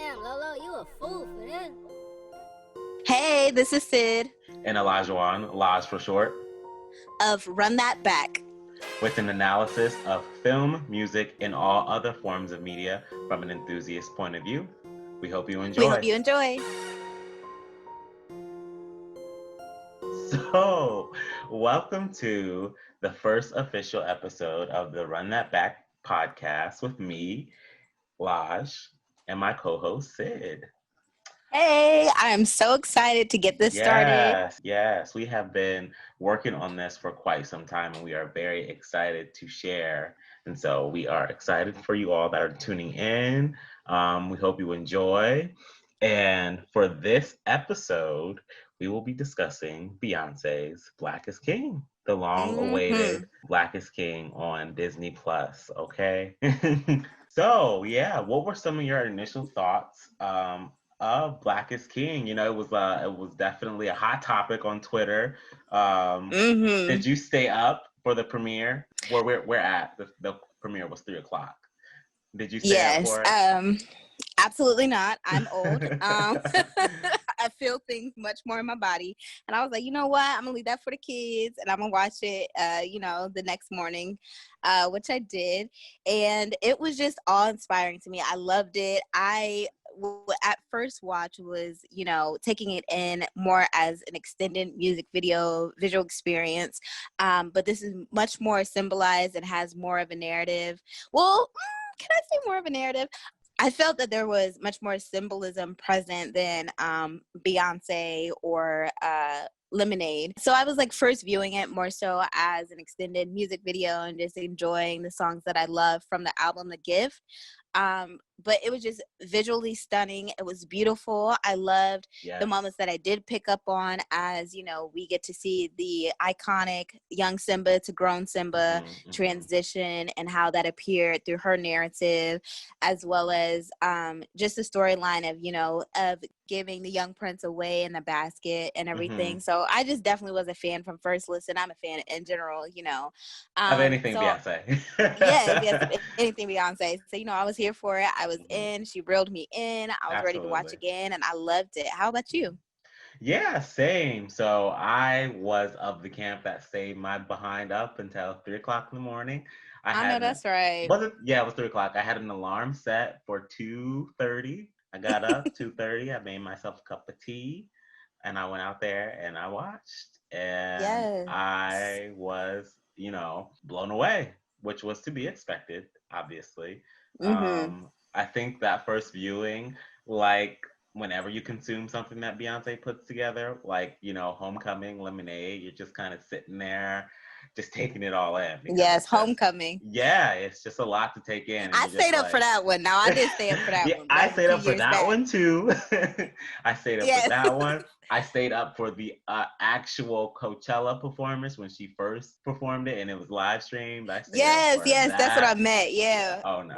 Damn, Lolo, you a fool for this. Hey, this is Sid And Alajuwan, Lajj for short, of Run That Back. with an analysis of film, music, and all other forms of media from an enthusiast point of view. We hope you enjoy. We hope you enjoy. So, welcome to the first official episode of the Run That Back podcast with me, Lajj, and my co-host, Sid. Hey, I am so excited to get this started. Yes, we have been working on this for quite some time, and we are very excited to share. And so we are excited for you all that are tuning in. We hope you enjoy. And for this episode, we will be discussing Beyonce's Black is King, the long-awaited Black is King on Disney Plus. Okay. So yeah, what were some of your initial thoughts Black is King? You know, it was definitely a hot topic on Twitter. Did you stay up for the premiere? Where we're at the premiere was 3:00. Did you stay up for it? Absolutely not. I'm old. I feel things much more in my body, and I was like, you know what? I'm gonna leave that for the kids, and I'm gonna watch it. The next morning, which I did, and it was just awe-inspiring to me. I loved it. At first watch was, taking it in more as an extended music video visual experience. But this is much more symbolized. It has more of a narrative. Well, can I say more of a narrative? I felt that there was much more symbolism present than Beyonce or Lemonade. So I was like first viewing it more so as an extended music video and just enjoying the songs that I love from the album The Gift. But it was just visually stunning. It was beautiful. I loved the moments that I did pick up on as, we get to see the iconic young Simba to grown Simba transition and how that appeared through her narrative, as well as just the storyline of giving the young prince away in the basket and everything. So I just definitely was a fan from first listen. I'm a fan in general, of anything Beyonce. yes, anything Beyonce. So, I was here for it. I was in. She reeled me in. I was ready to watch again, and I loved it. How about you? Yeah, same. So I was of the camp that stayed my behind up until 3:00 in the morning. I know that's right. It was 3:00. I had an alarm set for 2:30. I got up 2:30. I made myself a cup of tea, and I went out there and I watched, and I was, blown away, which was to be expected, obviously. I think that first viewing, like, whenever you consume something that Beyonce puts together, like, Homecoming, Lemonade, you're just kind of sitting there, just taking it all in. Yes, Homecoming. Yeah, it's just a lot to take in. I stayed up for that one. Now, I did stay up for that one. I stayed up for that one, too. I stayed up for that one. I stayed up for the actual Coachella performance when she first performed it, and it was live streamed. Yes, that's what I meant. Yeah. Oh, no.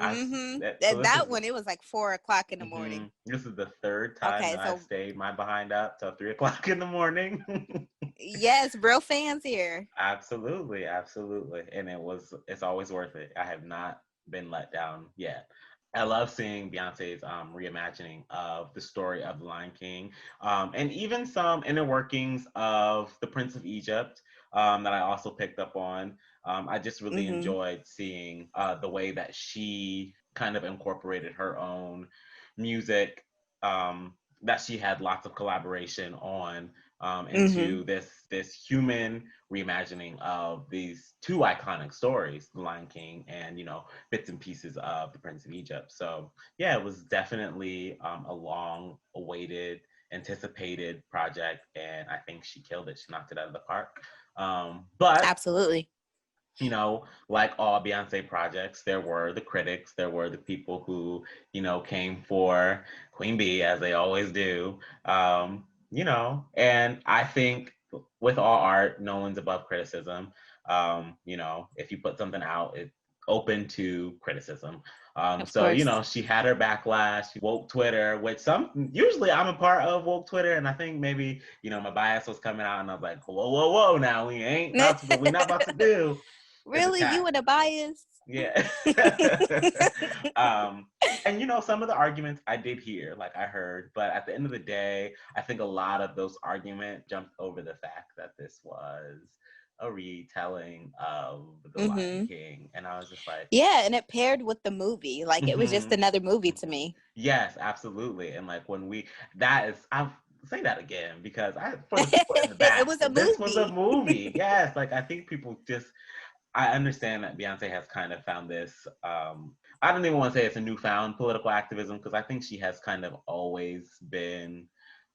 That one, it was like 4:00 in the morning. This is the third time I stayed my behind up till 3:00 in the morning. Yes, real fans here. Absolutely. And it's always worth it. I have not been let down yet. I love seeing Beyonce's reimagining of the story of The Lion King, and even some inner workings of The Prince of Egypt that I also picked up on. I just really enjoyed seeing the way that she kind of incorporated her own music, that she had lots of collaboration on, into this human reimagining of these two iconic stories, The Lion King and, bits and pieces of The Prince of Egypt. So yeah, it was definitely a long-awaited, anticipated project, and I think she killed it. She knocked it out of the park. But absolutely, like all Beyonce projects, there were the critics, there were the people who, came for Queen Bee, as they always do. And I think with all art, no one's above criticism. If you put something out, it's open to criticism. She had her backlash, woke Twitter, which usually I'm a part of woke Twitter, and I think maybe, my bias was coming out, and I was like, whoa, now we're not about to do. Really, you and a bias? Yeah. And some of the arguments I did hear, like I heard, but at the end of the day, I think a lot of those arguments jumped over the fact that this was a retelling of The Lion Mm-hmm. King. And I was just like, Yeah, and it paired with the movie. Like it was just mhm, another movie to mhm. me. Yes, absolutely. And like I'll say that again because for the people in the It back, was a this was a movie. movie. Yes, like I think people just I understand that Beyonce has kind of found this. I don't even want to say it's a newfound political activism because I think she has kind of always been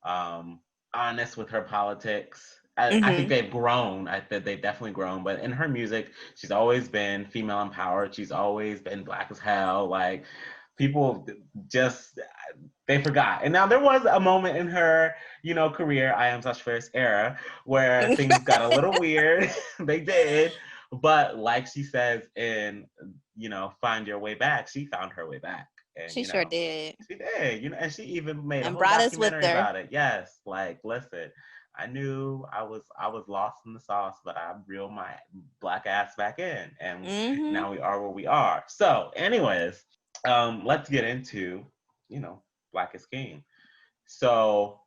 um, honest with her politics. I think Mm-hmm. they've grown. I think they've definitely grown. But in her music, she's always been female empowered. She's always been black as hell. Like people just they forgot. And now there was a moment in her, career, I Am Such First era, where things got a little weird. They did. But like she says in, Find Your Way Back, she found her way back. And, She sure did. she did, and she even made a And whole brought us with documentary her. about it. Yes. Like, listen, I knew I was lost in the sauce, but I reeled my black ass back in. And Mm-hmm. now we are where we are. So, anyways, let's get into, you know, Black is King. So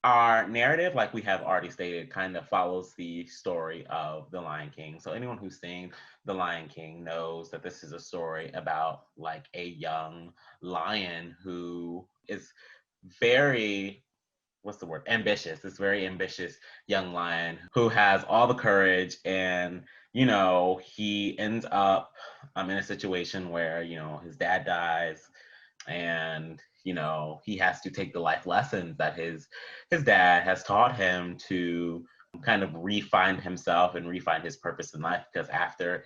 our narrative, like we have already stated, kind of follows the story of The Lion King. So anyone who's seen The Lion King knows that this is a story about like a young lion who is very what's the word ambitious, this very ambitious young lion who has all the courage, and he ends up in a situation where his dad dies, and he has to take the life lessons that his dad has taught him to kind of refine himself and refine his purpose in life, because after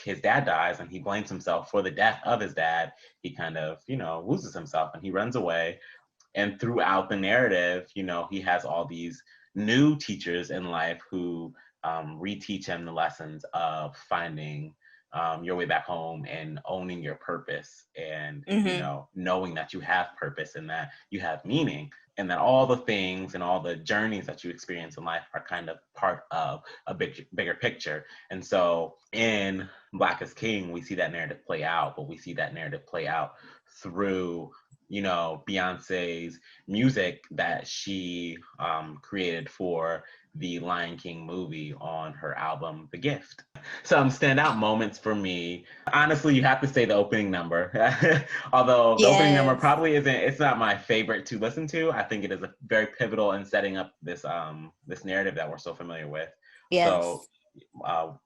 his dad dies and he blames himself for the death of his dad, he kind of loses himself and he runs away. And throughout the narrative, he has all these new teachers in life who reteach him the lessons of finding your way back home and owning your purpose, and Mm-hmm. knowing that you have purpose and that you have meaning, and that all the things and all the journeys that you experience in life are kind of part of a bigger picture. And so in Black is King, we see that narrative play out, but we see that narrative play out through Beyonce's music that she created for the Lion King movie on her album The Gift. Some standout moments for me, honestly, you have to say the opening number. Although the opening number Yes. probably it's not my favorite to listen to. I think it is a very pivotal in setting up this narrative that we're so familiar with. So Yes.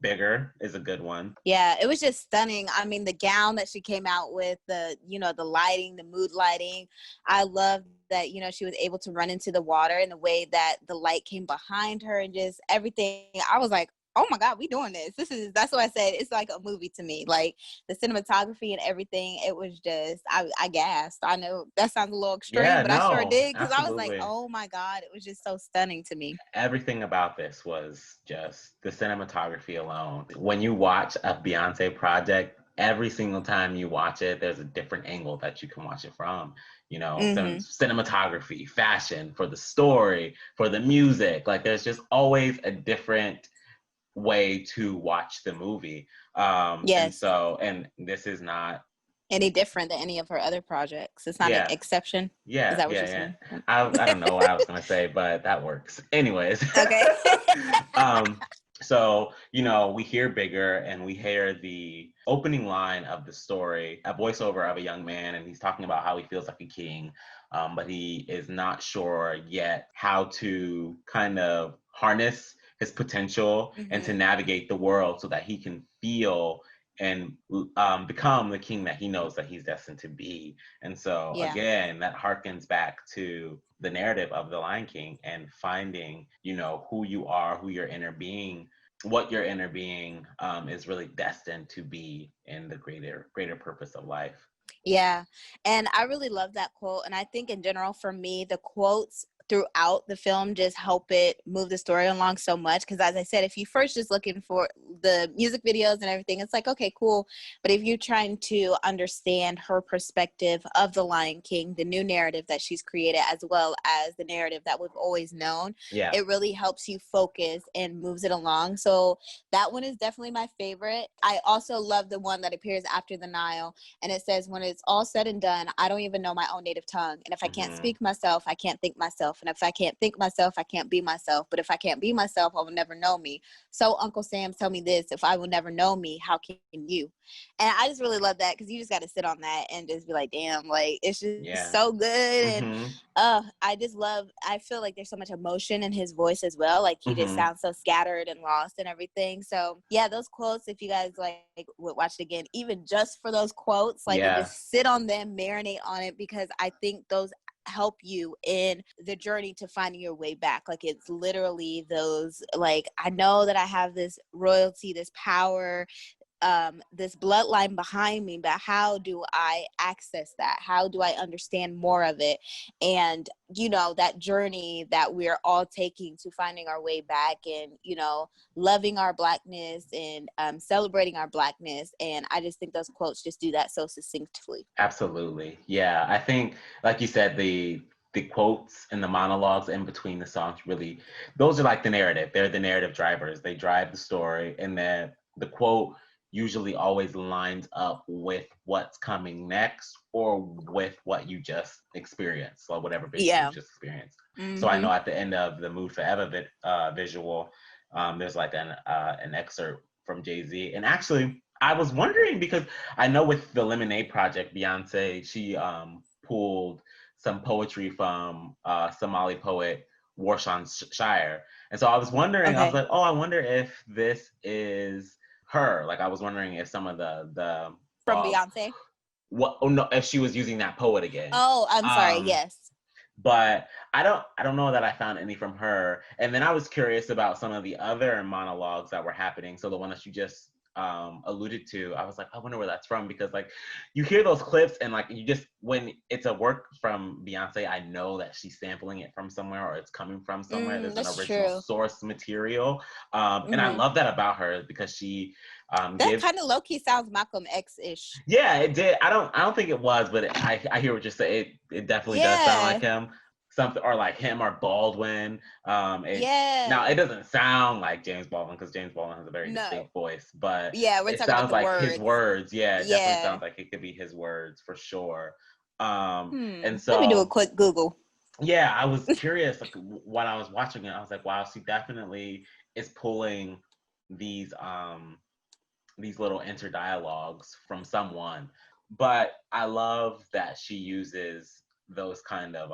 Bigger is a good one. Yeah, it was just stunning. I mean, the gown that she came out with, the lighting, the mood lighting. I love that, she was able to run into the water and the way that the light came behind her and just everything. I was like, oh my God, we doing this. That's what I said. It's like a movie to me. Like the cinematography and everything. It was just, I gasped. I know that sounds a little extreme, Yeah, but I sure no, did. Cause I was like, absolutely. oh my God, it was just so stunning to me. Everything about this was just the cinematography alone. When you watch a Beyonce project, every single time you watch it, there's a different angle that you can watch it from. Mm-hmm. Cinematography, fashion, for the story, for the music. Like there's just always a different way to watch the movie. Yes. And this is not, Any different than any of her other projects. It's not an yeah, exception. Is yeah, that what yeah, you're yeah. saying? I don't know what I was gonna say, but that works. Anyways, Okay. um, so we hear Bigger, and we hear the opening line of the story, a voiceover of a young man, and he's talking about how he feels like a king, but he is not sure yet how to kind of harness his potential and to Mm-hmm. navigate the world so that he can feel and become the king that he knows that he's destined to be. And so Yeah. again, that harkens back to the narrative of the Lion King and finding, who you are, who your inner being, what your inner being is really destined to be in the greater purpose of life. Yeah. And I really love that quote. And I think in general, for me, the quotes throughout the film just help it move the story along so much. Because as I said, if you first just looking for the music videos and everything, it's like, okay, cool. But if you're trying to understand her perspective of the Lion King, the new narrative that she's created, as well as the narrative that we've always known, Yeah. it really helps you focus and moves it along. So that one is definitely my favorite. I also love the one that appears after the Nile, and it says, when it's all said and done, I don't even know my own native tongue. And if I can't speak myself, I can't think myself. And if I can't think myself, I can't be myself. But if I can't be myself, I will never know me. So Uncle Sam, tell me this, if I will never know me, how can you? And I just really love that, because you just got to sit on that and just be like, damn, like, it's just so good. And I feel like there's so much emotion in his voice as well. Like, he just sounds so scattered and lost and everything. So yeah, those quotes, if you guys like would watch it again, even just for those quotes, like, and just sit on them, marinate on it, because I think those help you in the journey to finding your way back. Like, it's literally those, like, I know that I have this royalty, this power, this bloodline behind me, but how do I access that? How do I understand more of it? And, you know, that journey that we're all taking to finding our way back, and, you know, loving our Blackness, and celebrating our Blackness. And I just think those quotes just do that so succinctly. Absolutely. Yeah. I think, like you said, the quotes and the monologues in between the songs, really, those are like the narrative. They're the narrative drivers. They drive the story. And then the quote usually always lines up with what's coming next, or with what you just experienced, or whatever visual you just experienced. So I know at the end of the Mood Forever visual, there's like an excerpt from Jay-Z. And actually, I was wondering, because I know with the Lemonade Project, Beyonce, she pulled some poetry from Somali poet Warshawn Shire. And so I was wondering, I was like, oh, I wonder if this is her. Like, I was wondering if some of the From Beyonce? No, if she was using that poet again. Oh, I'm sorry. Yes. But I don't know that I found any from her. And then I was curious about some of the other monologues that were happening. So the one that you just alluded to, I was like, I wonder where that's from, because like, you hear those clips and like, you just, when it's a work from Beyonce, I know that she's sampling it from somewhere, or it's coming from somewhere. There's an original source material. And I love that about her, because she that kind of low-key sounds Malcolm X-ish. Yeah, it did. I don't think it was, but I hear what you're saying. It definitely does sound like him. Something, or like him, or Baldwin. Now it doesn't sound like James Baldwin, because James Baldwin has a very distinct voice, but we're it talking sounds about the like words. his words. Yeah, it definitely sounds like it could be his words for sure. And so let me do a quick Google. Yeah, I was curious, like, when I was watching it, I was like, wow, she definitely is pulling these little interdialogues from someone. But I love that she uses those kind of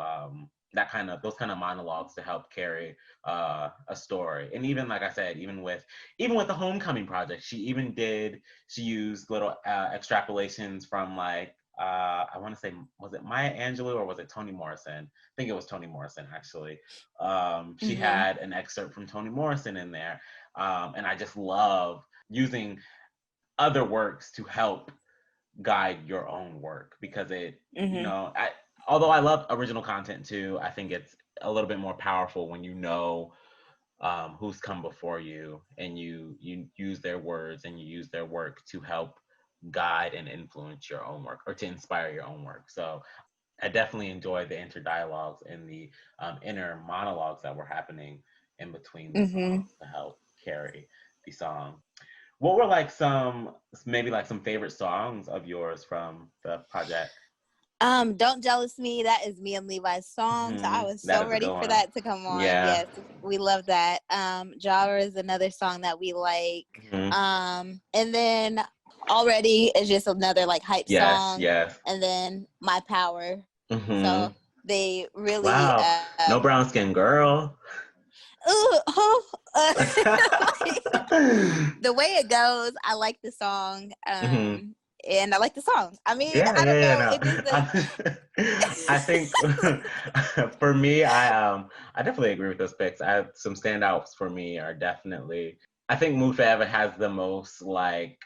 those kind of monologues to help carry a story. And even, like I said, even with the Homecoming Project, she used little extrapolations from, like, I want to say, was it Maya Angelou, or was it Toni Morrison? I think it was Toni Morrison, actually. She had an excerpt from Toni Morrison in there. And I just love using other works to help guide your own work, because it, you know, although I love original content too, I think it's a little bit more powerful when you know who's come before you, and you use their words and you use their work to help guide and influence your own work, or to inspire your own work. So I definitely enjoy the interdialogues and the inner monologues that were happening in between the songs to help carry the song. What were like some favorite songs of yours from the project? Don't Jealous Me. That is me and Levi's song. So I was so ready for that to come on. Yeah. Yes, we love that. Jara is another song that we like. And then Already is just another like hype song. Yes. And then My Power. So they really No Brown Skin Girl. The way it goes, I like the song. And I like the song. I mean, I don't know. No. It just I think for me, I definitely agree with those picks. I have some standouts for me are definitely, I think Mood Forever has the most, like,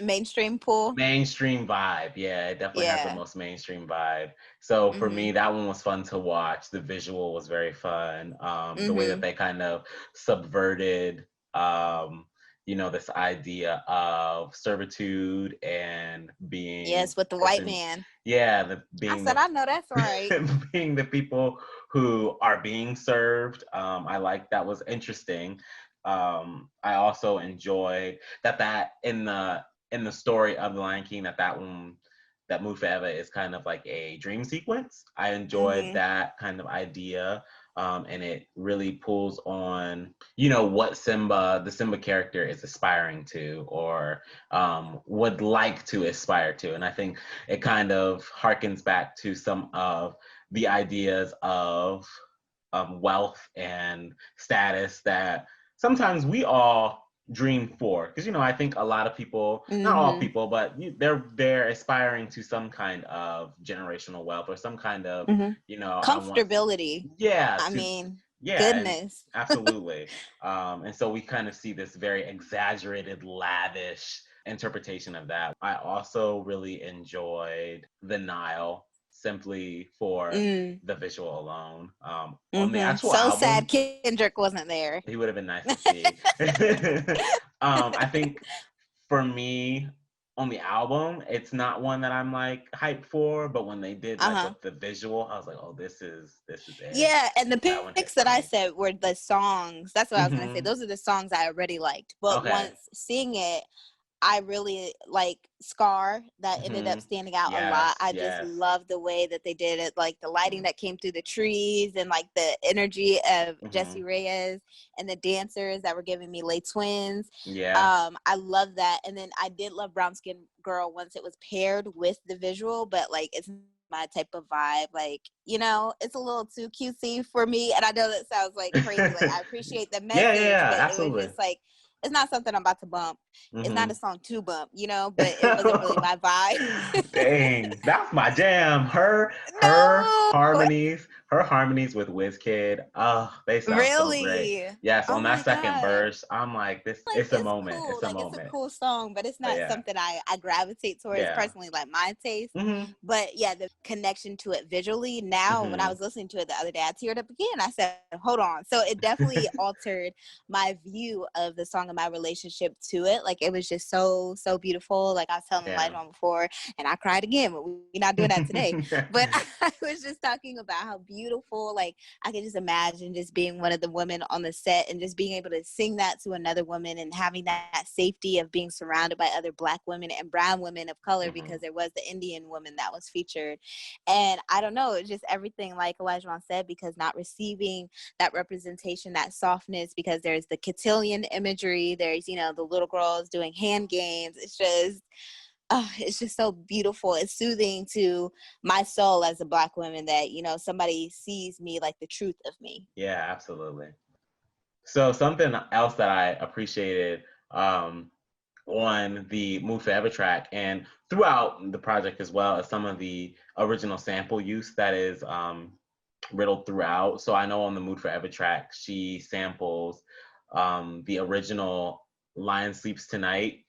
Mainstream pool. Mainstream vibe. Yeah, it definitely has the Yeah. most mainstream vibe. So for me, Mhm. that one was fun to watch. The visual was very fun. The way that Mhm. they kind of subverted, um, this idea of servitude and being Yes, with the white person, man. yeah, I being said, the I know that's right. being the people who are being served. I like that was interesting. I also enjoyed that in the story of the Lion King that one that Move Forever is kind of like a dream sequence. I enjoyed Mhm. that kind of idea. And it really pulls on, what the Simba character is aspiring to or would like to aspire to. And I think it kind of harkens back to some of the ideas of wealth and status that sometimes we all dream for, because I think a lot of people, not all Mhm. people, but they're aspiring to some kind of generational wealth or some kind of, Mhm. I want, Comfortability. yeah, I to, mean, yeah, and goodness. absolutely. And so we kind of see this very exaggerated, lavish interpretation of that. I also really enjoyed the Nile simply for Mm. the visual alone. On the Mhm. actual So sad album, Kendrick wasn't there. he would have been nice to see. I think for me, on the album, it's not one that I'm like hyped for, but when they did like Uh-huh. with the visual, I was like, oh, this is it. Yeah, and the That one hit picks for that I me. said were the songs. That's what I was gonna say. Hmm. Those are the songs I already liked. But Okay. once seeing it, I really like Scar. That ended Hmm. up standing out a lot. Yes, I just yes. love the way that they did it, like the lighting Hmm. that came through the trees and like the energy of Hmm. Jesse Reyes and the dancers that were giving me late twins. Yeah. I love that. And then I did love Brown Skin Girl once it was paired with the visual, but like it's my type of vibe. Like, it's a little too cutesy for me. And I know that sounds like crazy. Like I appreciate the Yeah, yeah, message, yeah, but it was absolutely. just like it's not something I'm about to bump. It's not a Hmm. song to bump, but it wasn't really my vibe. Dang, that's my jam. Her No, harmonies with Wizkid. Oh, they sound so great. really. Yes, Oh on that my second god. verse, I'm like, this. Like It's a it's moment. cool. It's a Like it's a moment. cool song, but it's But not yeah, something I gravitate towards yeah. personally, like my taste. Mhm. But yeah, the connection to it visually. Now, when I Mhm. was listening to it the other day, I teared up again. I said, "Hold on." So it definitely altered my view of the song and my relationship to it. Like it was just so beautiful. Like I was telling Yeah. Elijah before, and I cried again. But we're not doing that today. But I was just talking about how beautiful. Like I can just imagine just being one of the women on the set and just being able to sing that to another woman and having that safety of being surrounded by other Black women and brown women of color, because Mhm. there was the Indian woman that was featured. And I don't know, it's just everything like Elijah said, because not receiving that representation, that softness, because there's the cotillion imagery, there's, the little girls doing hand games. It's just so beautiful. It's soothing to my soul as a Black woman that, somebody sees me like the truth of me. Yeah, absolutely. So something else that I appreciated um, on the Move Forever track and throughout the project as well as some of the original sample use that is riddled throughout. So I know on the Mood Forever track, she samples the original Lion Sleeps Tonight.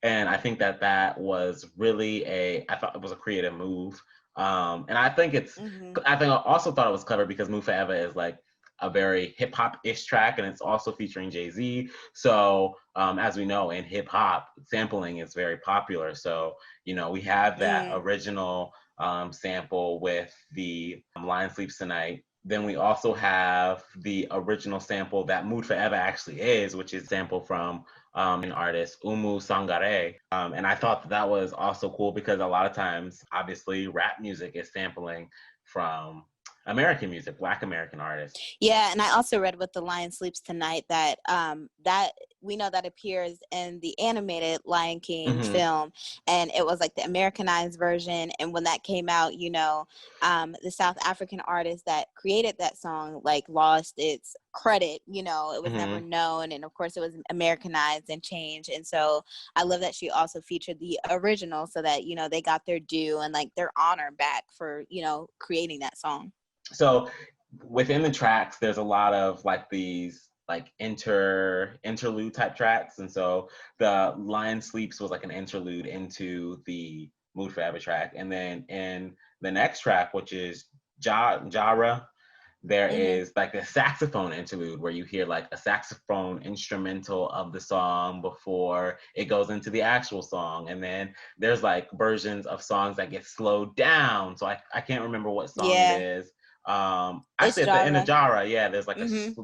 And I think that was really I thought it was a creative move. And Mm-hmm. I think I also thought it was clever because Move Forever is like a very hip hop ish track, and it's also featuring Jay-Z. So as we know, in hip hop, sampling is very popular. So we have that Mm. original sample with the Lion Sleeps Tonight. Then we also have the original sample that Mood Forever actually is, which is sample from an artist, Umu Sangare. And I thought that was also cool because a lot of times, obviously, rap music is sampling from American music, Black American artists. Yeah, and I also read with The Lion Sleeps Tonight that we know that appears in the animated Lion King Mm-hmm. film, and it was like the Americanized version. And when that came out, the South African artist that created that song like lost its credit. It was never Mm-hmm. known, and of course it was Americanized and changed. And so I love that she also featured the original, so that they got their due and like their honor back for creating that song. So within the tracks, there's a lot of like these like interlude type tracks. And so the Lion Sleeps was like an interlude into the Mood Forever track. And then in the next track, which is Jara, there is like a saxophone interlude where you hear like a saxophone instrumental of the song before it goes into the actual song. And then there's like versions of songs that get slowed down. So I can't remember what song it is. It's Actually at the end of Jara. Jara, yeah, there's like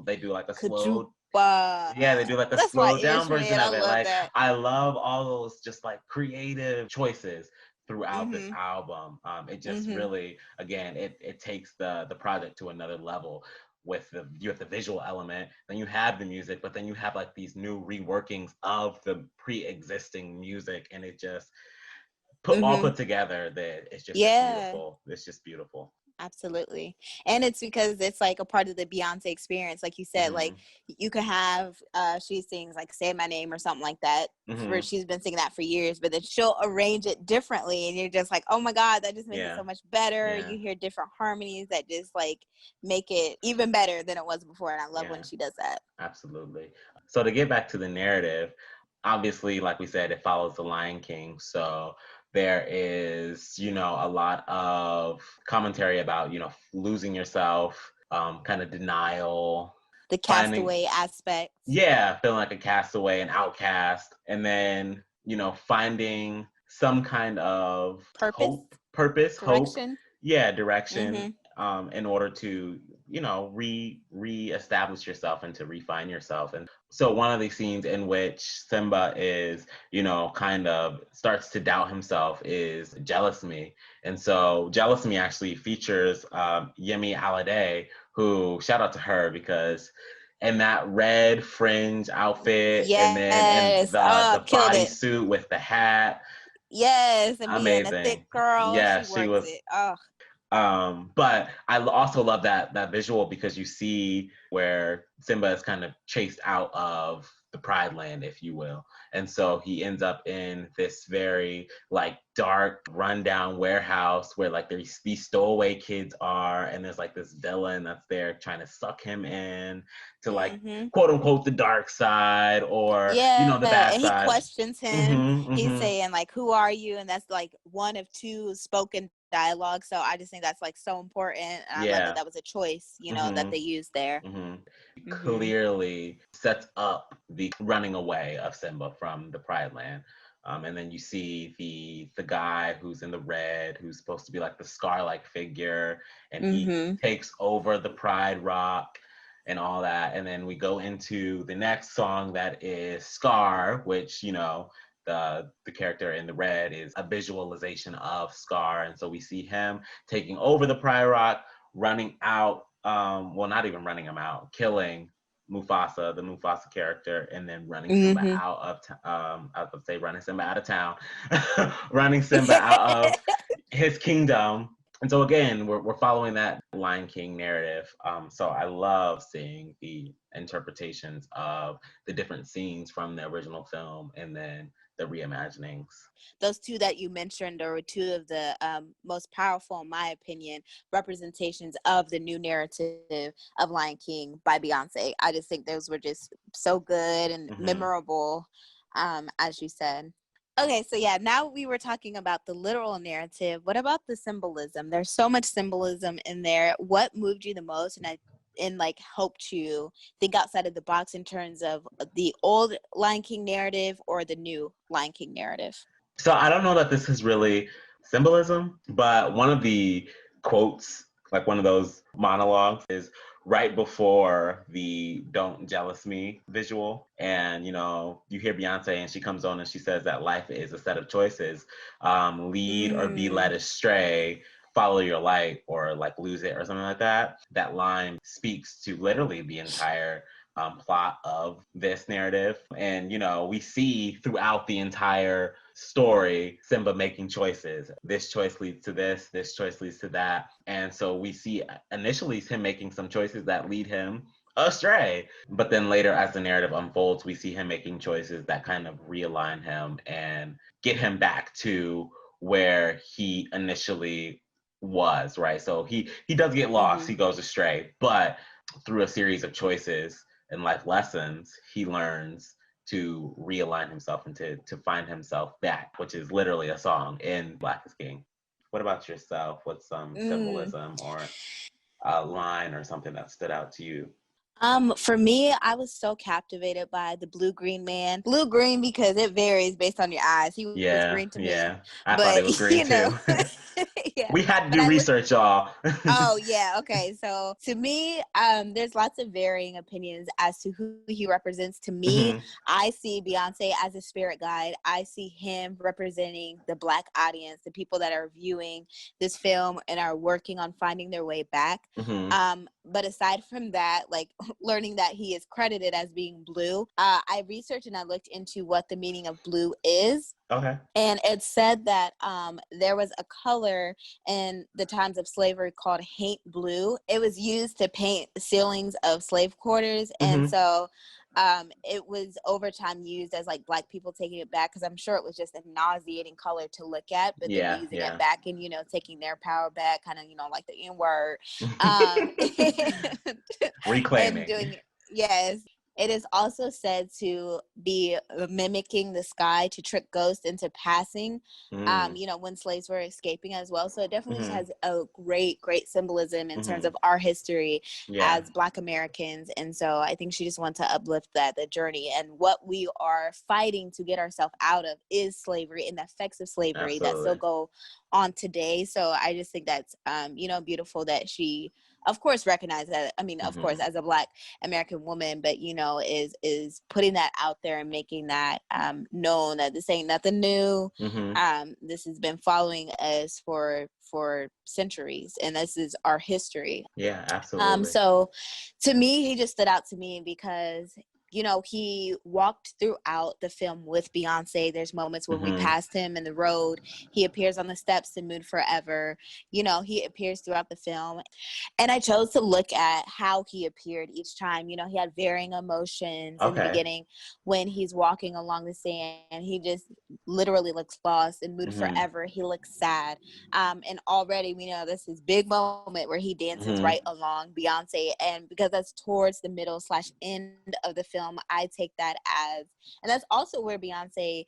they do like a slowed, yeah, they do like a That's my slowed down ish, version man. I of it. love Like that. I love all those just like creative choices throughout this Mhm. album. It just Mhm. really, again, it takes the project to another level. With you have the visual element, then you have the music, but then you have like these new reworkings of the pre-existing music, and it just put together that it's just Yeah. beautiful. It's just beautiful. Absolutely. And it's because it's like a part of the Beyonce experience. Like you said, like you could have she sings like Say My Name or something like that. For she's been singing that for years, but then she'll arrange it differently and you're just like, oh my God, that just makes it so much better. You hear different harmonies that just like make it even better than it was before. And I love when she does that. Absolutely. So to get back to the narrative, obviously, like we said, it follows the Lion King. So there is, a lot of commentary about, losing yourself, kind of denial, The finding, castaway aspect. yeah, feeling like a castaway, an outcast, and then, finding some kind of hope, Direction. yeah, direction, in order to, reestablish yourself and to refine yourself. And so one of the scenes in which Simba is, kind of starts to doubt himself is Jealous Me. And so Jealous Me actually features Yemi Alade, who, shout out to her, because in that red fringe outfit, and then in Yes. the Killed it. bodysuit with the hat. Yes. And being a thick Amazing. girl, Yeah, she she works was. it. Oh. But I also love that visual, because you see where Simba is kind of chased out of the Pride Land, if you will. And so he ends up in this very like dark, rundown warehouse where like these stowaway kids are, and there's like this villain that's there trying to suck him in to like quote unquote the dark side, or the bad And he side. questions him. He's saying like, who are you? And that's like one of two spoken dialogue. So I just think that's like so important. And I love that was a choice, that they used there. Clearly sets up the running away of Simba from the Pride Land. And then you see the guy who's in the red, who's supposed to be like the Scar-like figure, and he takes over the Pride Rock and all that. And then we go into the next song, that is Scar, which, the character in the red is a visualization of Scar. And so we see him taking over the Pride Rock, running out, well, not even running him out, killing Mufasa, the Mufasa character, and then running Simba out of I would say running Simba out of town, running Simba out of his kingdom. And so again, we're following that Lion King narrative. So I love seeing the interpretations of the different scenes from the original film and then the reimaginings. Those two that you mentioned are two of the most powerful, in my opinion, representations of the new narrative of Lion King by Beyonce. I just think those were just so good and memorable, as you said. Okay, so yeah, now we were talking about the literal narrative. What about the symbolism? There's so much symbolism in there. What moved you the most, and like helped you think outside of the box in terms of the old Lion King narrative or the new Lion King narrative? So I don't know that this is really symbolism, but one of the quotes, like one of those monologues, is right before the "Don't Jealous Me" visual. And you hear Beyonce, and she comes on and she says that life is a set of choices: lead or be led astray, follow your light or like lose it, or something like that. That line speaks to literally the entire plot of this narrative. And we see throughout the entire story Simba making choices. This choice leads to this choice leads to that. And so we see initially him making some choices that lead him astray, but then later, as the narrative unfolds, we see him making choices that kind of realign him and get him back to where he initially was, right? So he does get lost, he goes astray, but through a series of choices and life lessons, he learns to realign himself and to find himself back, which is literally a song in Black is King. What about yourself? What's some Mm. symbolism or a line or something that stood out to you? For me, I was so captivated by the blue green man. Blue green because it varies based on your eyes. He was Yeah, green to me, yeah. I thought it but was green too. yeah. We had to But do I look. research, y'all. Oh yeah, okay. So to me, there's lots of varying opinions as to who he represents. To me, Hmm. I see Beyonce as a spirit guide. I see him representing the Black audience, the people that are viewing this film and are working on finding their way back. Hmm. But aside from that, like learning that he is credited as being blue, I researched and I looked into what the meaning of blue is. Okay. And it said that there was a color in the times of slavery called haint blue. It was used to paint ceilings of slave quarters. And Hmm. so it was over time used as like Black people taking it back, because I'm sure it was just a nauseating color to look at, but then Yeah, using it yeah. back and, taking their power back, kind of, like the N word. Um, and Reclaiming. doing it. Yes. It is also said to be mimicking the sky to trick ghosts into passing, Mm. when slaves were escaping as well. So it definitely just Hmm. has a great, great symbolism in terms Hmm. of our history Yeah, as Black Americans. And so I think she just wants to uplift the journey. And what we are fighting to get ourselves out of is slavery and the effects of slavery that still absolutely. go on today. So I just think that's, beautiful that she, of course, recognize that. I mean, of course, Hmm. as a Black American woman, but is putting that out there and making that known that this ain't nothing new. Hmm. This has been following us for centuries, and this is our history. Yeah, absolutely. So to me, he just stood out to me because he walked throughout the film with Beyonce. There's moments when we Hmm. passed him in the road. He appears on the steps in Mood Forever. He appears throughout the film. And I chose to look at how he appeared each time. He had varying emotions. In the Okay. beginning, when he's walking along the sand, he just literally looks lost. In Mood Hmm. Forever, he looks sad. And already we know this is big moment where he dances Hmm. right along Beyonce. And because that's towards the middle / end of the film, I take that as, and that's also where Beyonce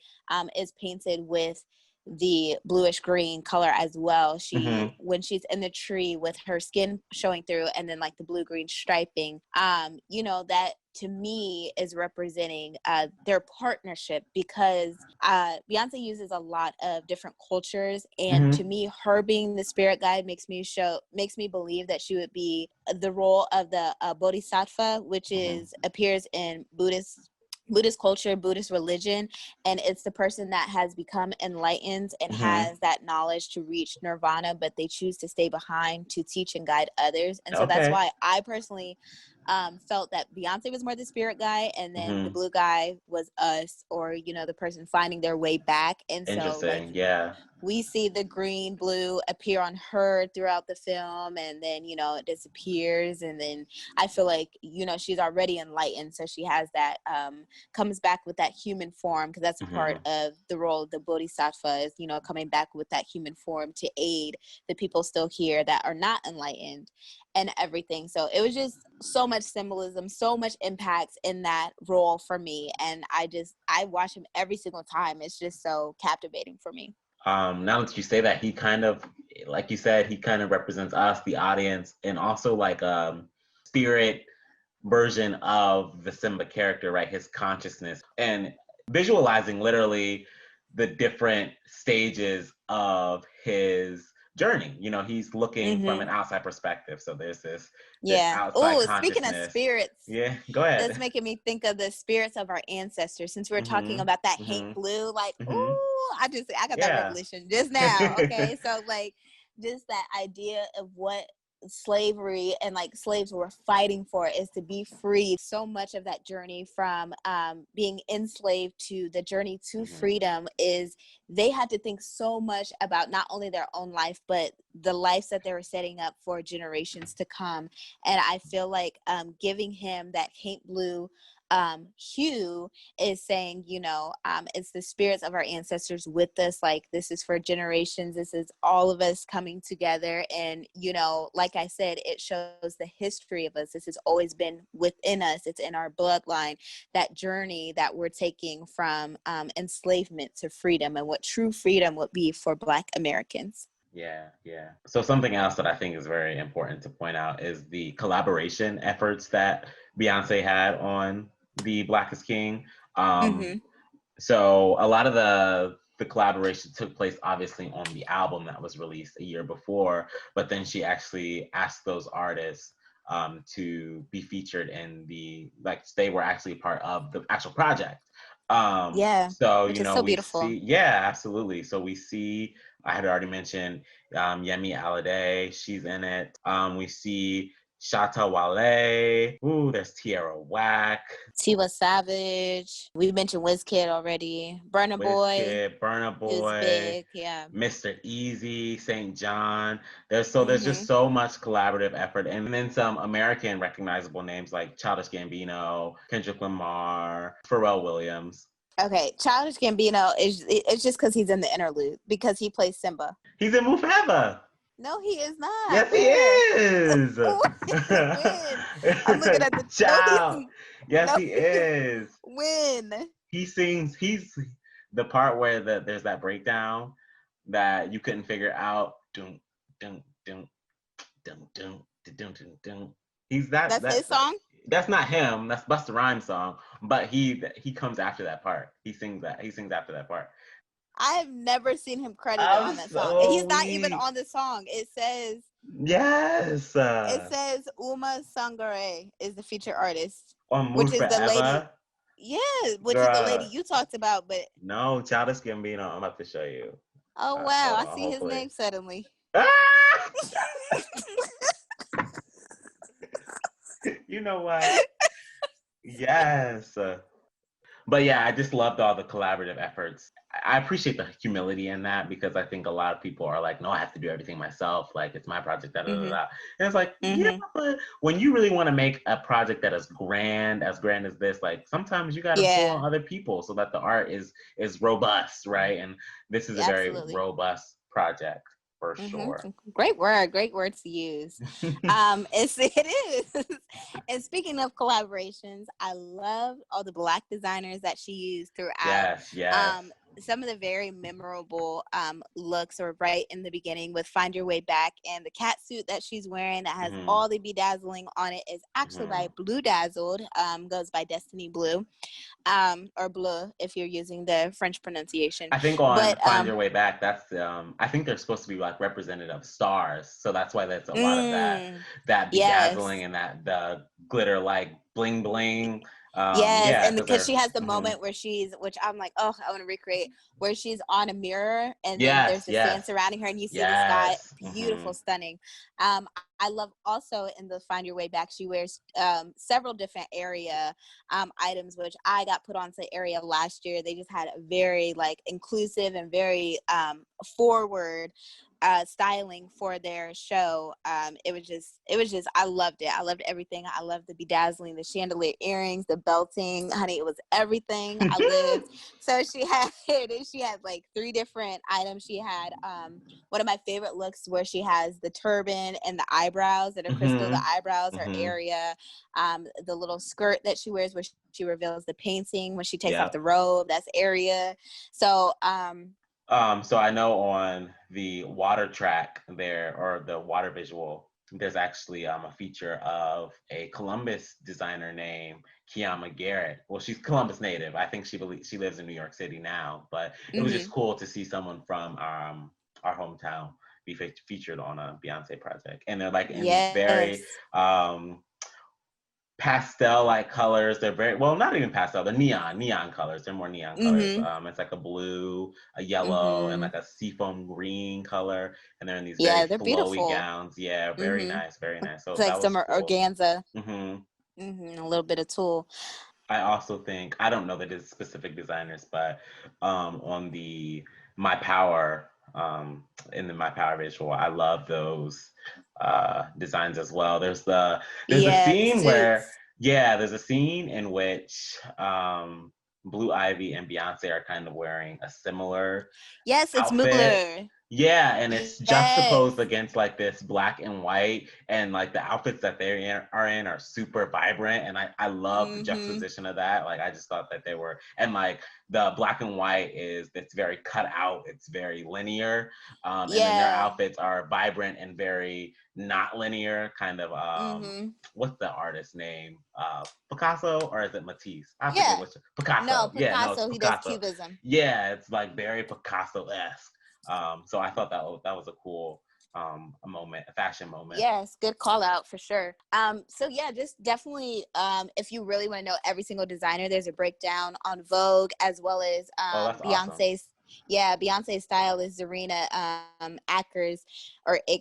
is painted with the bluish green color as well. Hmm. When she's in the tree with her skin showing through, and then like the blue green striping, that to me is representing their partnership, because Beyonce uses a lot of different cultures, and to Hmm. me, her being the spirit guide makes me believe that she would be the role of the bodhisattva, which Hmm. is appears in Buddhist culture, Buddhist religion, and it's the person that has become enlightened and Hmm. has that knowledge to reach nirvana, but they choose to stay behind to teach and guide others. And so that's Okay. why I personally felt that Beyonce was more the spirit guy, and then the Hmm. blue guy was us, or the person finding their way back. And so, like, Interesting. Yeah. we see the green blue appear on her throughout the film, and then it disappears, and then I feel like she's already enlightened, so she has that comes back with that human form, because that's a part Hmm. of the role of the bodhisattva, is coming back with that human form to aid the people still here that are not enlightened and everything. So it was just so much symbolism, so much impact in that role for me, and I watch him every single time. It's just so captivating for me. Now that you say that, he kind of, like you said, he kind of represents us, the audience, and also like spirit version of the Simba character, right? His consciousness and visualizing literally the different stages of his journey. He's looking from Mm-hmm. an outside perspective. So there's this Yeah. outside Oh, speaking of consciousness. spirits, Yeah, go that's ahead. making me think of the spirits of our ancestors. Since we were talking Mhm. about that haint Mhm. blue, like, Mhm. ooh, I got that Yeah. revelation just now. Okay, so like, just that idea of what slavery and like slaves were fighting for is to be free. So much of that journey from being enslaved to the journey to Mhm. freedom is they had to think so much about not only their own life, but the lives that they were setting up for generations to come. And I feel like giving him that haint blue Hugh is saying, it's the spirits of our ancestors with us. Like, this is for generations. This is all of us coming together. And, like I said, it shows the history of us. This has always been within us. It's in our bloodline, that journey that we're taking from enslavement to freedom, and what true freedom would be for Black Americans. Yeah, yeah. So something else that I think is very important to point out is the collaboration efforts that Beyonce had on the Black is King. Mm-hmm. So a lot of the collaboration took place obviously on the album that was released a year before, but then she actually asked those artists to be featured in they were actually part of the actual project. Yeah, So, which is so we beautiful. see, yeah, absolutely. So we see, I had already mentioned Yemi Alade, she's in it. We see Shatta Wale. Ooh, there's Tierra Whack. Tiwa Savage. We mentioned Wizkid already. Burna Boy, Wizkid, Burna who's Boy, big. Yeah. Mr. Easy, St. John. There's just Mm-hmm. so much collaborative effort, and then some American recognizable names like Childish Gambino, Kendrick Lamar, Pharrell Williams. Okay, Childish Gambino it's just because he's in the interlude, because he plays Simba. He's in Mufasa. No, he is not. Yes, he Where? is. When? I'm looking at the. No, Child. he's. Yes, No, he is. when? He sings. He's the part where there's that breakdown that you couldn't figure out. Dun, dun, dun, dun, dun, dun, dun, dun. He's that. That's his song. That's not him. That's Busta Rhymes' song. But he comes after that part. He sings that. He sings after that part. I have never seen him credited I'm on that song. so He's not even weak. on the song. It says. Yes. It says Uma Sangare is the featured artist, On which Move is the lady. Forever. Yeah, which is the lady Girl. you talked about. But No, Childish Gambino. I'm about to show you. oh wow, Hold I on, see his hopefully. name suddenly. Ah! You know what? Yes. But yeah, I just loved all the collaborative efforts. I appreciate the humility in that, because I think a lot of people are like, no, I have to do everything myself. Like, it's my project, da da da Mm-hmm. da. And it's like, yeah, Mm-hmm. but when you really want to make a project that is as grand as this, like sometimes you got to pull Yeah, on other people so that the art is robust, right? And this is a very absolutely. robust project for sure. Mm-hmm. Great word to use. It is. And speaking of collaborations, I love all the Black designers that she used throughout. Yes, yes. Um, some of the very memorable looks are right in the beginning with "Find Your Way Back," and the cat suit that she's wearing that has Mm-hmm. all the bedazzling on it is actually Mm-hmm. by Blue Dazzled. Goes by Destiny Blue. Or bleu if you're using the French pronunciation. I think on But Find Your Way Back, that's I think they're supposed to be like representative stars, so that's why there's a lot of that bedazzling yes. and that the glitter like bling bling. Yes, Yeah, and because because they're she has the moment where which I'm like, oh, I want to recreate, where she's on a mirror and then there's yes, the sand yes, surrounding her and you see the sky, yes. beautiful, stunning. I love also in the Find Your Way Back, she wears several different area items, which I got put onto area last year. They just had a very like inclusive and very forward styling for their show. It was just I loved it. I loved everything. I loved the bedazzling, the chandelier earrings, the belting. Honey, it was everything. I lived. So she had like 3 different items. She had one of my favorite looks where she has the turban and the eyebrows that are crystal, the eyebrows, her area, the little skirt that she wears where she reveals the painting when she takes off the robe, that's area. So so I know on the water track there, or the water visual, there's actually a feature of a Columbus designer named Kiama Garrett. Well, she's Columbus native. I think she lives in New York City now, but it was just cool to see someone from our hometown be featured on a Beyonce project. And they're like in these very pastel like colors. They're very, well, not even pastel, they're neon colors. They're more neon colors. It's like a blue, a yellow, and like a seafoam green color, and they're in these very they're flowy beautiful. gowns. Yeah, very nice, very nice. So It's like that was some cool. organza. A little bit of tulle. I also think, I don't know the specific designers, but on the My Power, in the My Power visual, I love those designs as well. There's the The scene where suits. Yeah, there's a scene in which Blue Ivy and Beyonce are kind of wearing a similar Yes, it's outfit. Mugler. Yeah, and it's Yes. juxtaposed against like this black and white, and like the outfits that they are in are super vibrant, and I love the Mm-hmm. juxtaposition of that. Like I just thought that they were, and like the black and white is it's very cut out, it's very linear, and then their Yeah. outfits are vibrant and very not linear, kind of Mm-hmm. what's the artist's name? Picasso or is it Matisse? I forget Yeah. which No, Picasso. Yeah, no, it's Picasso, he does Picasso. cubism. Yeah, it's like very Picasso-esque. So I thought that was a cool a moment, a fashion moment. Yes, good call out for sure. So yeah, just definitely if you really want to know every single designer, there's a breakdown on Vogue as well as Oh, that's awesome. Beyonce's style is Zarina Ackers or yeah,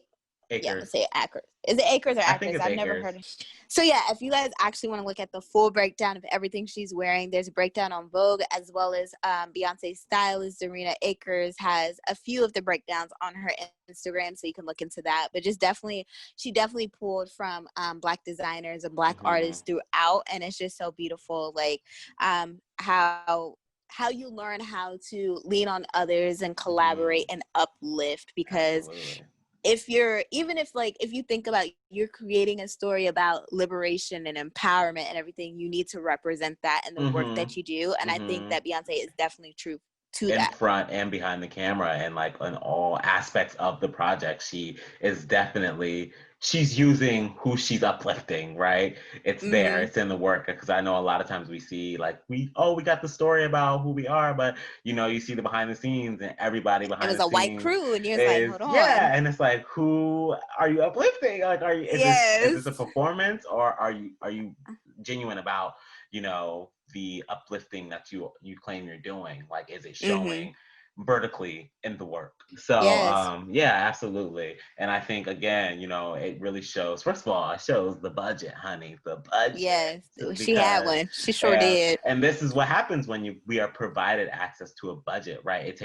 I'm gonna Acres. say Akers. Is it Acres or I think Akers? it's I've never acres. heard of. So yeah, if you guys actually want to look at the full breakdown of everything she's wearing, there's a breakdown on Vogue as well as Beyonce's stylist Zarina Akers has a few of the breakdowns on her Instagram, so you can look into that. But just definitely, she definitely pulled from Black designers and Black Hmm. artists throughout, and it's just so beautiful. Like how you learn how to lean on others and Hmm. collaborate and uplift because Absolutely. if you think about you're creating a story about liberation and empowerment and everything, you need to represent that in the work Hmm. that you do. And I think Hmm. that Beyonce is definitely true to In that. front and behind the camera and like in all aspects of the project, she's using who she's uplifting, right? It's there, Mm-hmm. it's in the work, because I know a lot of times we see like we got the story about who we are, but you see the behind the scenes, and everybody It behind was the a white scenes crew, and you're like, is, hold on. yeah, and it's like, who are you uplifting? Like, is this a Yes. performance, or are you genuine about the uplifting that you claim you're doing? Like, is it Mm-hmm. showing vertically in the work? So Yes. yeah, absolutely. And I think, again, it really shows. First of all, it shows the budget, honey, the budget. Yes. She had Because one. She sure did. and this is what happens when we are provided access to a budget, right? Yes.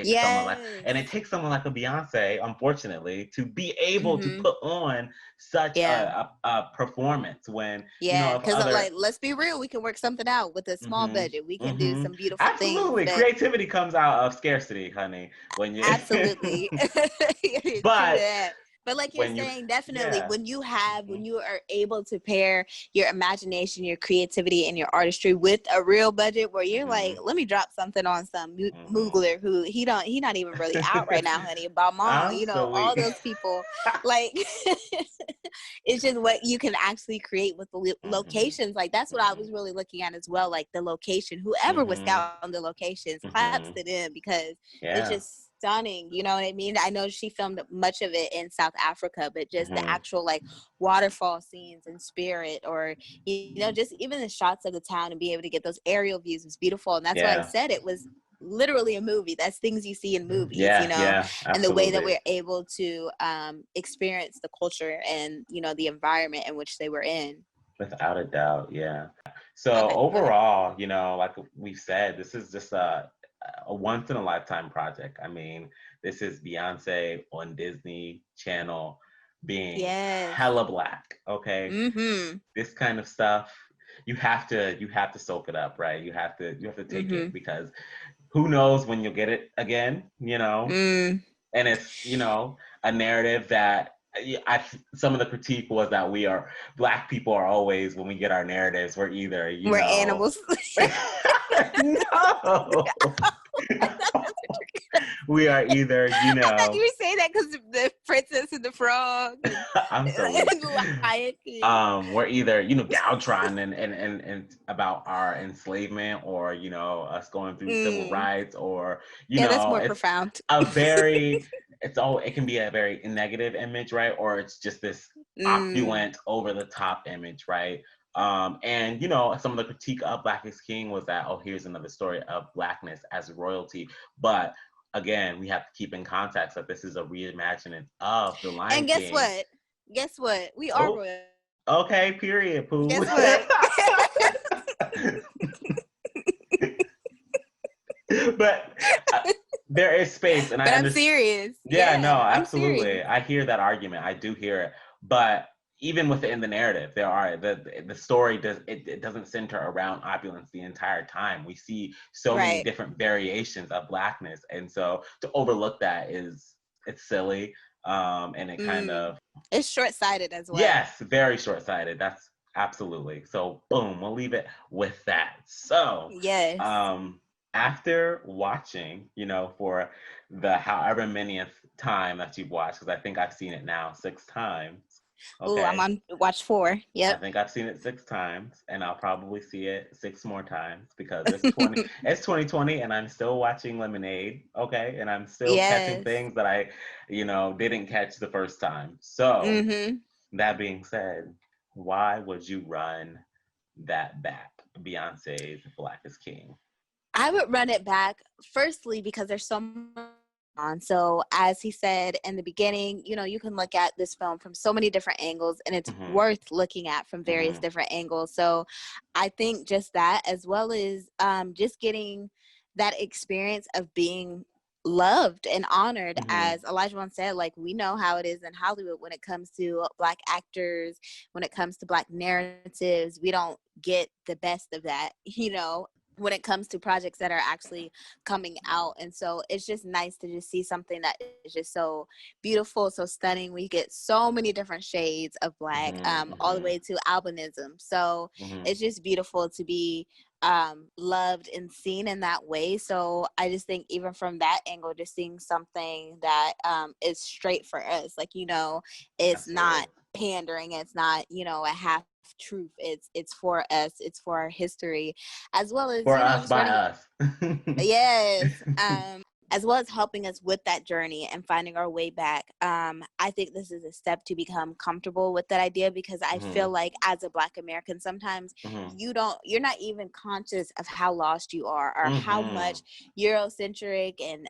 It takes someone like a Beyonce, unfortunately, to be able to Mm-hmm. put on such Yeah. a performance when, Yeah. if Because other. like, let's be real, we can work something out with a small Hmm. budget. We can do Hmm. some beautiful things Absolutely. that Creativity comes out of scarcity, honey. When you absolutely true but that. But like you're when you saying, definitely yeah. Hmm. when you are able to pair your imagination, your creativity, and your artistry with a real budget where you're like, Hmm. let me drop something on some Hmm. Mugler who he not even really out right now, honey. Balmain, I'm so all weak. those people. Like it's just what you can actually create with the Hmm. locations. Like that's what I Hmm. was really looking at as well. Like the location, whoever was Hmm. scouting the locations, claps Hmm. to them because it's Yeah. just stunning. You know what I mean? I know she filmed much of it in South Africa, but just the Hmm. actual like waterfall scenes in Spirit, or just even the shots of the town and be able to get those aerial views was beautiful. And that's why I Yeah. said it was literally a movie. That's things you see in movies, Yeah. Yeah. and the way that Absolutely. we're able to experience the culture and the environment in which they were in. Without a doubt. Yeah. So Okay, okay. overall, like we've said, this is just a once in a lifetime project. I mean, this is Beyonce on Disney Channel being Yes. hella black. Okay. Mm-hmm. This kind of stuff, you have to soak it up, right? You have to take Mm-hmm. it, because who knows when you'll get it again, Mm. and it's a narrative that some of the critique was that black people are always, when we get our narratives, we're either We're animals. no. We are either I thought you were saying that because the Princess and the Frog and, I'm so weak. and Lion King. We're either downtrodden and about our enslavement, or us going through civil Mm. rights, or Yeah, that's more it's profound. a very it can be a very negative image, right? Or it's just this Mm. opulent, over the top image, right? And some of the critique of Black is King was that, oh, here's another story of blackness as royalty. But again, we have to keep in context that this is a reimagining of The Lion And guess King. what? Guess what? We are Oh, royal. okay, period, Pooh. Guess what? But there is space, and I But I'm understand. serious. Yeah, no, Yeah, I'm serious. absolutely. I hear that argument. I do hear it. But even within the narrative, there are the story it doesn't center around opulence the entire time. We see so many Right. different variations of Blackness, and so to overlook that it's silly, and it kind of It's short-sighted as well. yes, very short-sighted. That's absolutely. So boom, we'll leave it with that. So Yes. after watching, for the however manyth time that you've watched, because I think I've seen it now 6 times. Ooh, I'm Okay. on watch 4. I Yep. think I've seen it 6 times, and I'll probably see it 6 more times because it's 2020, and I'm still watching Lemonade, okay, and I'm still catching Yes. things that I, didn't catch the first time. So Mm-hmm. that being said, why would you run that back? Beyonce's Black is King. I would run it back, firstly, because there's so much on. So, as he said in the beginning, you can look at this film from so many different angles, and it's Mm-hmm. worth looking at from various Mm-hmm. different angles. So, I think just that, as well as just getting that experience of being loved and honored, Mm-hmm. as Alajuwan said, like, we know how it is in Hollywood when it comes to Black actors, when it comes to Black narratives. We don't get the best of that, when it comes to projects that are actually coming out. And so it's just nice to just see something that is just so beautiful, so stunning. We get so many different shades of Black, all the Mm-hmm. way to albinism. So Mm-hmm. it's just beautiful to be loved and seen in that way. So I just think even from that angle, just seeing something that is straight for us, like, it's Absolutely. not pandering, it's not, a half truth. It's for us, it's for our history, as well as, For us, just by running. us. Yes. As well as helping us with that journey and finding our way back. I think this is a step to become comfortable with that idea, because I Mm-hmm. feel like as a Black American, sometimes Mm-hmm. you're not even conscious of how lost you are, or how Mm-hmm. much Eurocentric and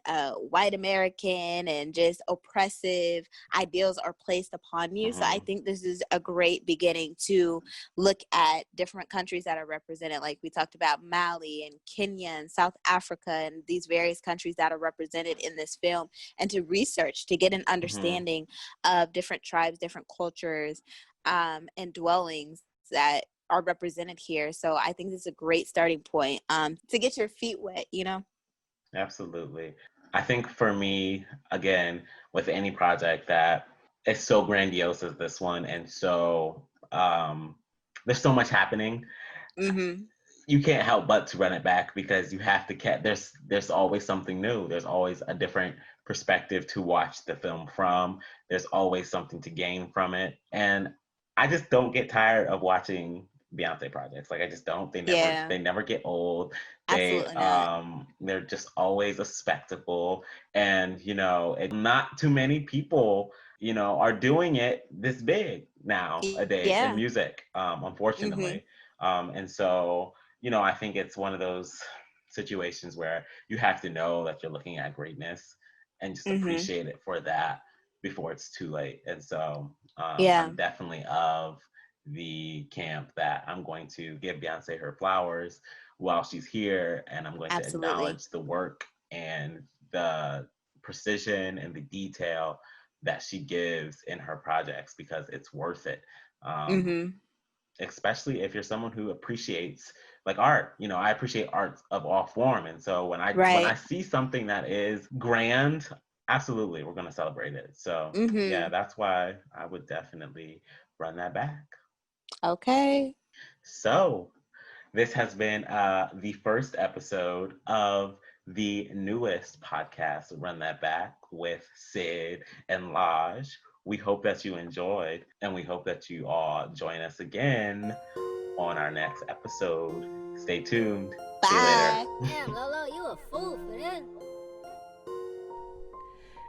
white American and just oppressive ideals are placed upon you. So I Mm-hmm. think this is a great beginning to look at different countries that are represented. Like we talked about Mali and Kenya and South Africa and these various countries that are represented in this film, and to research to get an understanding of different tribes, different cultures, and dwellings that are represented here. So I think this is a great starting point to get your feet wet. Absolutely. I think for me, again, with any project that is so grandiose as this one, and so there's so much happening, Mm-hmm. you can't help but to run it back because you have to catch. There's always something new. There's always a different perspective to watch the film from. There's always something to gain from it, and I just don't get tired of watching Beyonce projects. Like I just don't. Yeah, They never get old. absolutely not. They're just always a spectacle, and not too many people are doing it this big nowadays in Yeah. music, Mm-hmm. unfortunately. And so I think it's one of those situations where you have to know that you're looking at greatness and just Mm-hmm. appreciate it for that before it's too late. And so Yeah, I'm definitely of the camp that I'm going to give Beyonce her flowers while she's here, and I'm going to absolutely. acknowledge the work and the precision and the detail that she gives in her projects because it's worth it. Um, Mm-hmm. especially if you're someone who appreciates like art. I appreciate art of all form, and so when I Right. see something that is grand, absolutely we're going to celebrate it. So yeah, Mm-hmm. that's why I would definitely run that back. Okay. So this has been the first episode of the newest podcast, Run That Back, with Sid and Lajj. We hope that you enjoyed, and we hope that you all join us again on our next episode. Stay tuned. See you later. Bye. Damn, Lolo, you a fool for this.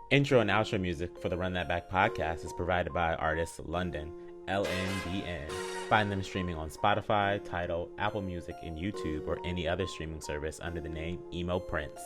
Intro and outro music for the Run That Back podcast is provided by artist London, LNDN. Find them streaming on Spotify, Tidal, Apple Music, and YouTube, or any other streaming service under the name Emo Prince.